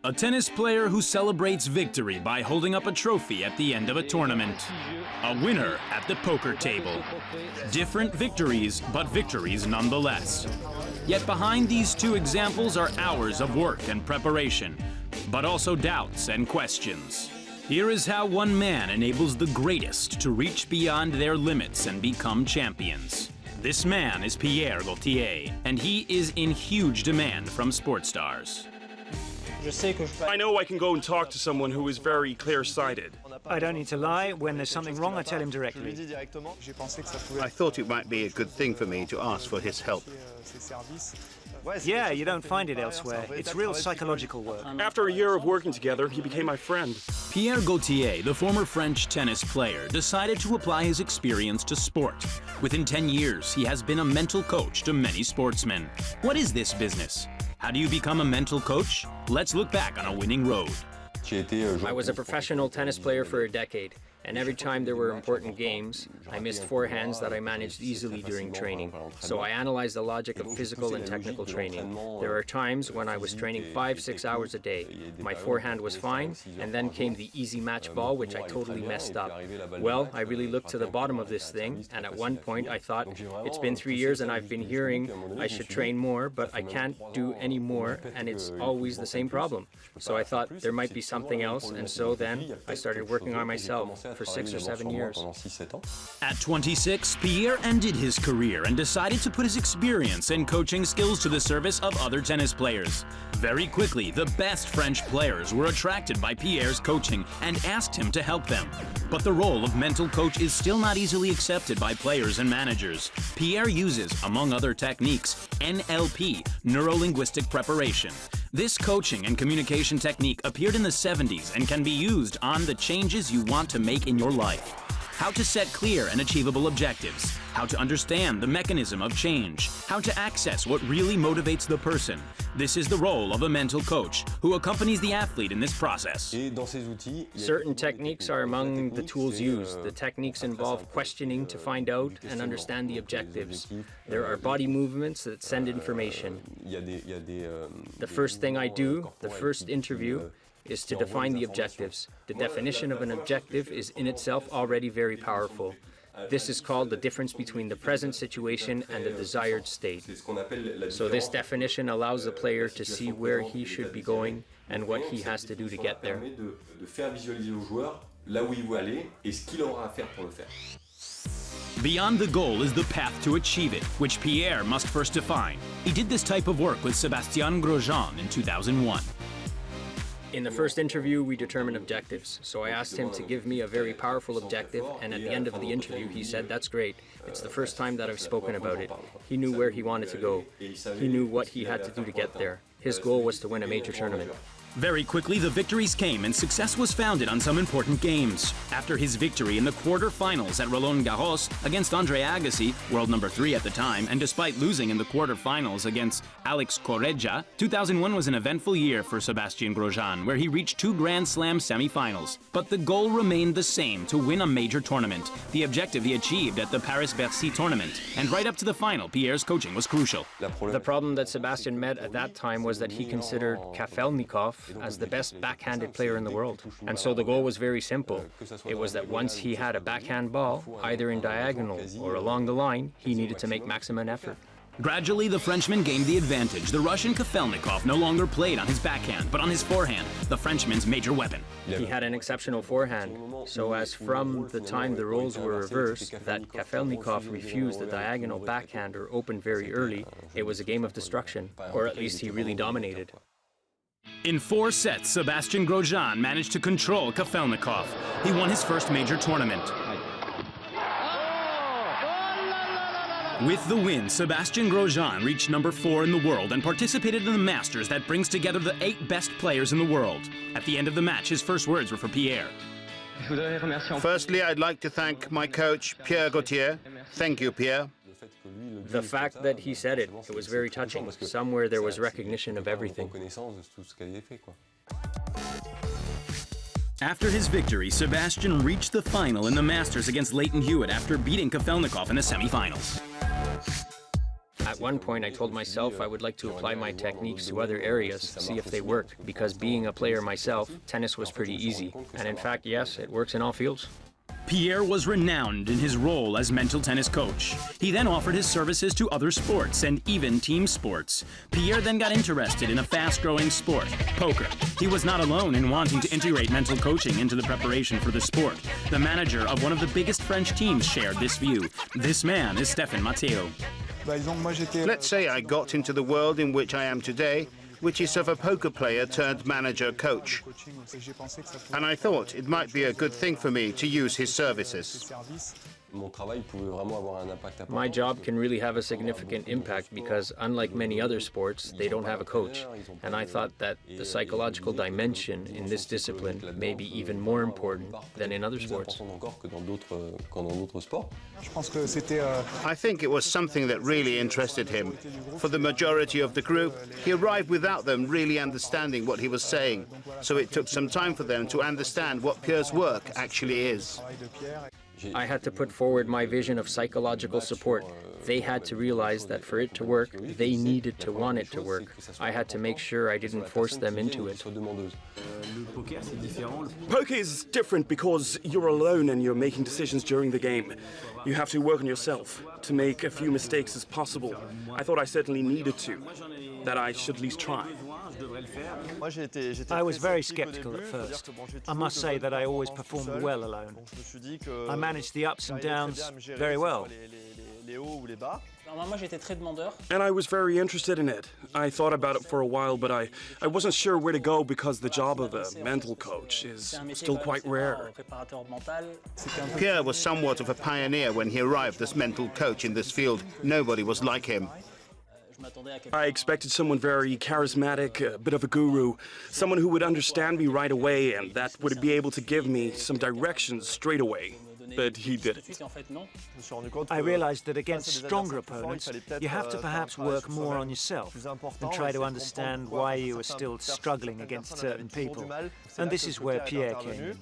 A tennis player who celebrates victory by holding up a trophy at the end of a tournament. A winner at the poker table. Different victories, but victories nonetheless. Yet behind these two examples are hours of work and preparation, but also doubts and questions. Here is how one man enables the greatest to reach beyond their limits and become champions. This man is Pier Gauthier, and he is in huge demand from sports stars. I know I can go and talk to someone who is very clear-sighted. I don't need to lie. When there's something wrong, I tell him directly. I thought it might be a good thing for me to ask for his help. Yeah, you don't find it elsewhere. It's real psychological work. After a year of working together, he became my friend. Pier Gauthier, the former French tennis player, decided to apply his experience to sport. Within 10 years, he has been a mental coach to many sportsmen. What is this business? How do you become a mental coach? Let's look back on a winning road. I was a professional tennis player for a decade, and every time there were important games, I missed forehands that I managed easily during training. So I analyzed the logic of physical and technical training. There are times when I was training 5-6 hours a day. My forehand was fine, and then came the easy match ball, which I totally messed up. Well, I really looked to the bottom of this thing, and at one point I thought, it's been 3 years and I've been hearing I should train more, but I can't do any more, and it's always the same problem. So I thought there might be something else, and so then I started working on myself for 6 or 7 years. At 26, Pierre ended his career and decided to put his experience and coaching skills to the service of other tennis players. Very quickly, the best French players were attracted by Pierre's coaching and asked him to help them. But the role of mental coach is still not easily accepted by players and managers. Pierre uses, among other techniques, NLP, neuro-linguistic preparation. This coaching and communication technique appeared in the 70s and can be used on the changes you want to make in your life. How to set clear and achievable objectives, how to understand the mechanism of change, how to access what really motivates the person. This is the role of a mental coach who accompanies the athlete in this process. Certain techniques are among the tools used. The techniques involve questioning to find out and understand the objectives. There are body movements that send information. The first thing I do, the first interview, is to define the objectives. The definition of an objective is in itself already very powerful. This is called the difference between the present situation and the desired state. So this definition allows the player to see where he should be going and what he has to do to get there. Beyond the goal is the path to achieve it, which Pierre must first define. He did this type of work with Sébastien Grosjean in 2001. In the first interview, we determined objectives. So I asked him to give me a very powerful objective, and at the end of the interview, he said, "That's great. It's the first time that I've spoken about it." He knew where he wanted to go. He knew what he had to do to get there. His goal was to win a major tournament. Very quickly, the victories came and success was founded on some important games. After his victory in the quarterfinals at Roland Garros against Andre Agassi, world number 3 at the time, and despite losing in the quarterfinals against Alex Correggia, 2001 was an eventful year for Sébastien Grosjean, where he reached 2 Grand Slam semifinals. But the goal remained the same, to win a major tournament. The objective he achieved at the Paris-Bercy tournament. And right up to the final, Pierre's coaching was crucial. The problem that Sébastien met at that time was that he considered Kafelnikov as the best backhanded player in the world. And so the goal was very simple. It was that once he had a backhand ball, either in diagonal or along the line, he needed to make maximum effort. Gradually, the Frenchman gained the advantage. The Russian Kafelnikov no longer played on his backhand, but on his forehand, the Frenchman's major weapon. He had an exceptional forehand, so as from the time the roles were reversed, that Kafelnikov refused the diagonal backhand or opened very early, it was a game of destruction, or at least he really dominated. In 4 sets, Sébastien Grosjean managed to control Kafelnikov. He won his first major tournament. With the win, Sébastien Grosjean reached number 4 in the world and participated in the Masters that brings together the 8 best players in the world. At the end of the match, his first words were for Pierre. Firstly, I'd like to thank my coach, Pier Gauthier. Thank you, Pierre. The fact that he said it, it was very touching. Somewhere there was recognition of everything. After his victory, Sébastien reached the final in the Masters against Leighton Hewitt after beating Kafelnikov in the semifinals. At At one point, I told myself I would like to apply my techniques to other areas, see if they work, because being a player myself, tennis was pretty easy. And in fact, yes, it works in all fields. Pierre was renowned in his role as mental tennis coach. He then offered his services to other sports and even team sports. Pierre then got interested in a fast-growing sport, poker. He was not alone in wanting to integrate mental coaching into the preparation for the sport. The manager of one of the biggest French teams shared this view. This man is Stéphane Matteo. Let's say I got into the world in which I am today, which is of a poker player turned manager coach. And I thought it might be a good thing for me to use his services. My job can really have a significant impact because, unlike many other sports, they don't have a coach. And I thought that the psychological dimension in this discipline may be even more important than in other sports. I think it was something that really interested him. For the majority of the group, he arrived without them really understanding what he was saying. So it took some time for them to understand what Pierre's work actually is. I had to put forward my vision of psychological support. They had to realize that for it to work, they needed to want it to work. I had to make sure I didn't force them into it. Poker is different because you're alone and you're making decisions during the game. You have to work on yourself to make a few mistakes as possible. I thought I certainly needed to, that I should at least try. I was very skeptical at first. I must say that I always performed well alone. I managed the ups and downs very well. And I was very interested in it. I thought about it for a while, but I wasn't sure where to go because the job of a mental coach is still quite rare. Pierre was somewhat of a pioneer when he arrived as mental coach in this field. Nobody was like him. I expected someone very charismatic, a bit of a guru, someone who would understand me right away and that would be able to give me some directions straight away. But he didn't. I realized that against stronger opponents, you have to perhaps work more on yourself and try to understand why you are still struggling against certain people. And this is where Pierre came in.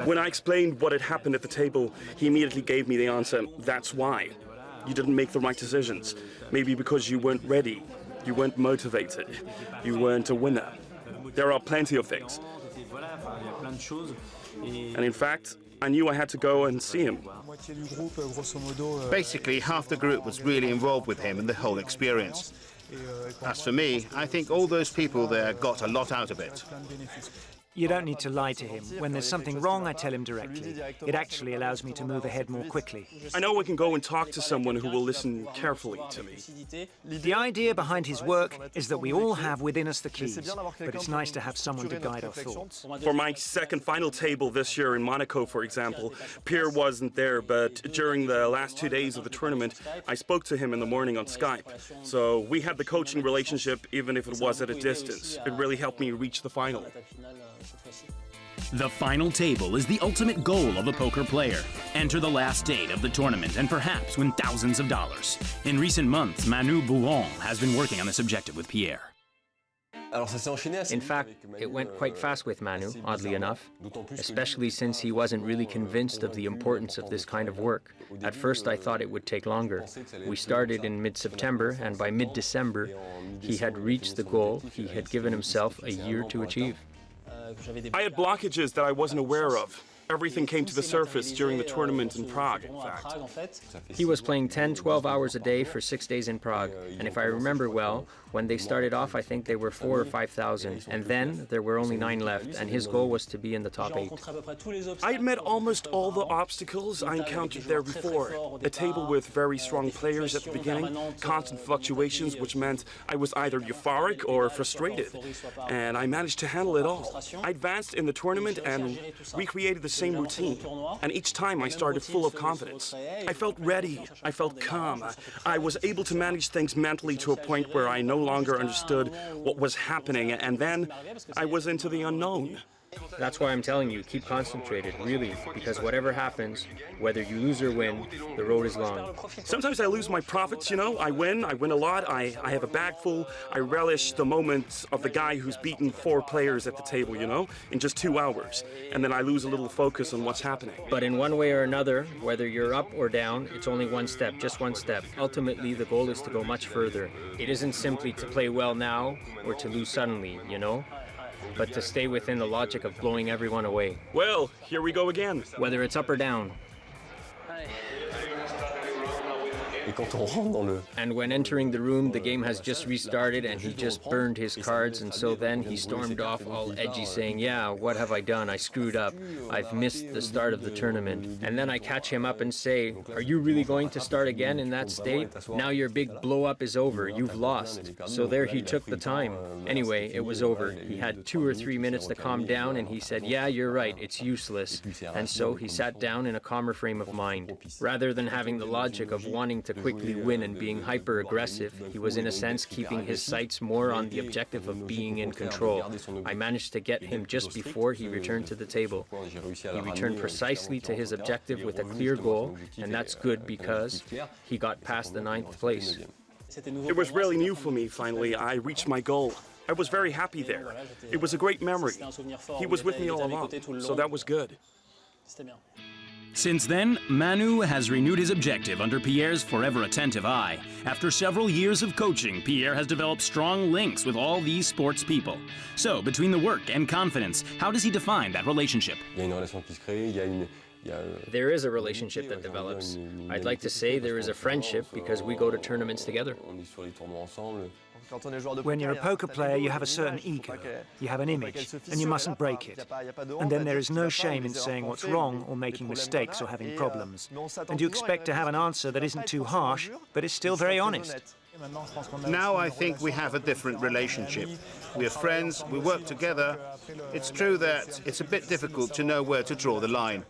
When I explained what had happened at the table, he immediately gave me the answer, that's why. You didn't make the right decisions. Maybe because you weren't ready, you weren't motivated, you weren't a winner. There are plenty of things. And in fact, I knew I had to go and see him. Basically, half the group was really involved with him in the whole experience. As for me, I think all those people there got a lot out of it. You don't need to lie to him. When there's something wrong, I tell him directly. It actually allows me to move ahead more quickly. I know I can go and talk to someone who will listen carefully to me. The idea behind his work is that we all have within us the keys, but it's nice to have someone to guide our thoughts. For my second final table this year in Monaco, for example, Pierre wasn't there, but during the last 2 days of the tournament, I spoke to him in the morning on Skype. So we had the coaching relationship, even if it was at a distance. It really helped me reach the final. The final table is the ultimate goal of a poker player. Enter the last date of the tournament and perhaps win thousands of dollars. In recent months, Manu Bouron has been working on this objective with Pierre. In fact, it went quite fast with Manu, oddly enough, especially since he wasn't really convinced of the importance of this kind of work. At first, I thought it would take longer. We started in mid-September, and by mid-December, he had reached the goal he had given himself a year to achieve. I had blockages that I wasn't aware of. Everything came to the surface during the tournament in Prague, in fact. He was playing 10-12 hours a day for 6 days in Prague, and if I remember well, when they started off, I think they were 4,000 or 5,000, and then there were only 9 left, and his goal was to be in the top 8. I had met almost all the obstacles I encountered there before. A table with very strong players at the beginning, constant fluctuations, which meant I was either euphoric or frustrated, and I managed to handle it all. I advanced in the tournament and recreated the same routine, and each time I started full of confidence. I felt ready, I felt calm. I was able to manage things mentally to a point where I no longer understood what was happening, and then I was into the unknown. That's why I'm telling you, keep concentrated, really, because whatever happens, whether you lose or win, the road is long. Sometimes I lose my profits, you know. I win a lot. I have a bag full. I relish the moment of the guy who's beaten 4 players at the table, you know, in just 2 hours. And then I lose a little focus on what's happening. But in one way or another, whether you're up or down, it's only one step, just one step. Ultimately, the goal is to go much further. It isn't simply to play well now or to lose suddenly, you know? But to stay within the logic of blowing everyone away. Well, here we go again. Whether it's up or down. And when entering the room, the game has just restarted and he just burned his cards, and so then he stormed off all edgy saying, yeah, what have I done? I screwed up. I've missed the start of the tournament. And then I catch him up and say, are you really going to start again in that state? Now your big blow up is over. You've lost. So there he took the time. Anyway, it was over. He had 2 or 3 minutes to calm down and he said, yeah, you're right. It's useless. And so he sat down in a calmer frame of mind. Rather than having the logic of wanting to quickly win and being hyper-aggressive, he was in a sense keeping his sights more on the objective of being in control. I managed to get him just before he returned to the table. He returned precisely to his objective with a clear goal, and that's good because he got past the 9th place. It was really new for me, finally. I reached my goal. I was very happy there. It was a great memory. He was with me all along, so that was good. Since then, Manu has renewed his objective under Pierre's forever attentive eye. After several years of coaching, Pierre has developed strong links with all these sports people. So, between the work and confidence, how does he define that relationship? There is a relationship that develops. I'd like to say there is a friendship because we go to tournaments together. When you're a poker player, you have a certain ego, you have an image, and you mustn't break it. And then there is no shame in saying what's wrong or making mistakes or having problems. And you expect to have an answer that isn't too harsh, but is still very honest. Now I think we have a different relationship. We are friends, we work together. It's true that it's a bit difficult to know where to draw the line.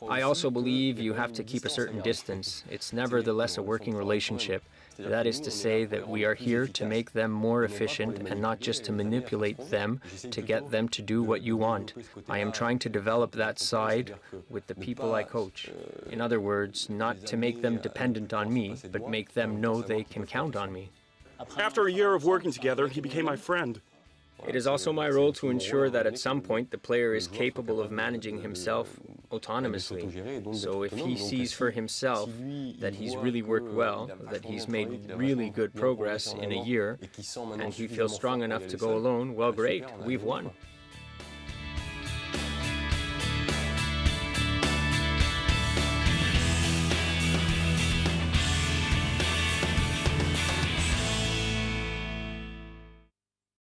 I also believe you have to keep a certain distance. It's nevertheless a working relationship. That is to say that we are here to make them more efficient and not just to manipulate them to get them to do what you want. I am trying to develop that side with the people I coach. In other words, not to make them dependent on me, but make them know they can count on me. After a year of working together, he became my friend. It is also my role to ensure that at some point the player is capable of managing himself autonomously. So if he sees for himself that he's really worked well, that he's made really good progress in a year, and he feels strong enough to go alone, well, great, we've won.